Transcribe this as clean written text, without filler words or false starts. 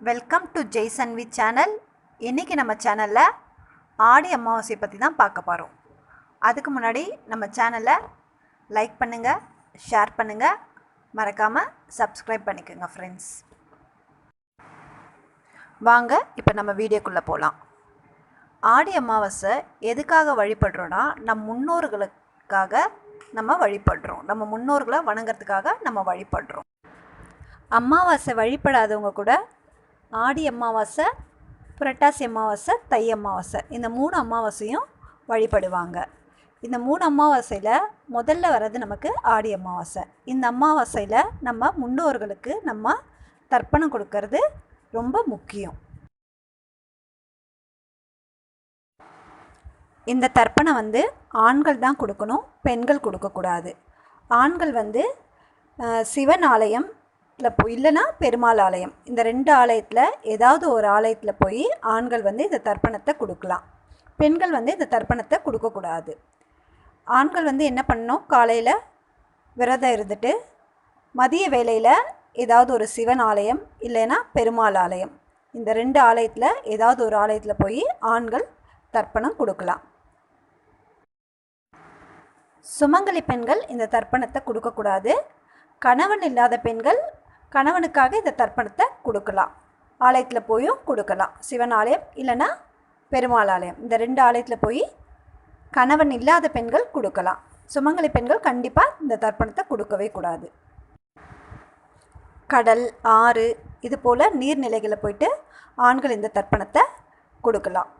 Welcome to ஜெய்சன்வி channel. இன்றைக்கி நம்ம சேனலில் ஆடி அமாவாசை பற்றி தான் பார்க்க போகிறோம். அதுக்கு முன்னாடி நம்ம சேனலை லைக் பண்ணுங்கள், ஷேர் பண்ணுங்கள், மறக்காமல் சப்ஸ்கிரைப் பண்ணிக்கோங்க ஃப்ரெண்ட்ஸ். வாங்க இப்போ நம்ம வீடியோக்குள்ளே போகலாம். ஆடி அமாவாசை எதுக்காக வழிபடுறோன்னா, நம் முன்னோர்களுக்காக நம்ம வழிபடுறோம். நம்ம முன்னோர்களை வணங்கிறதுக்காக நம்ம வழிபடுறோம். அமாவாசை வழிபடாதவங்க கூட ஆடி அமாவாசை, புரட்டாசி அமாவாசை, தை அமாவாசை இந்த 3 அமாவாசையும் வழிபடுவாங்க. இந்த 3 அமாவாசையில் முதல்ல வர்றது நமக்கு ஆடி அமாவாசை. இந்த அமாவாசையில் நம்ம முன்னோர்களுக்கு நம்ம தர்ப்பணம் கொடுக்கறது ரொம்ப முக்கியம். இந்த தர்ப்பணம் ஆண்கள் தான் கொடுக்கணும், பெண்கள் கொடுக்கக்கூடாது. ஆண்கள் சிவன் ஆலயம் இல்லைன்னா பெருமாள் ஆலயம், இந்த 2 ஆலயத்தில் ஏதாவது ஒரு ஆலயத்தில் போய் ஆண்கள் இந்த தர்ப்பணத்தை கொடுக்கலாம். பெண்கள் இந்த தர்ப்பணத்தை கொடுக்கக்கூடாது. ஆண்கள் என்ன பண்ணணும், காலையில் விரதம் இருந்துட்டு மதிய வேளையில் ஏதாவது ஒரு சிவன் ஆலயம் இல்லைன்னா பெருமாள் ஆலயம், இந்த 2 ஆலயத்தில் ஏதாவது ஒரு ஆலயத்தில் போய் ஆண்கள் தர்ப்பணம் கொடுக்கலாம். சுமங்கலி பெண்கள் இந்த தர்ப்பணத்தை கொடுக்கக்கூடாது. கணவன் இல்லாத பெண்கள் கணவனுக்காக இந்த தர்ப்பணத்தை கொடுக்கலாம். ஆலயத்தில் போயும் கொடுக்கலாம். சிவன் ஆலயம் இல்லைன்னா பெருமாள் ஆலயம், இந்த 2 ஆலயத்தில் போய் கணவன் இல்லாத பெண்கள் கொடுக்கலாம். சுமங்கலி பெண்கள் கண்டிப்பாக இந்த தர்ப்பணத்தை கொடுக்கவே கூடாது. கடல், ஆறு இது போல் நீர்நிலைகளை போயிட்டு ஆண்கள் இந்த தர்ப்பணத்தை கொடுக்கலாம்.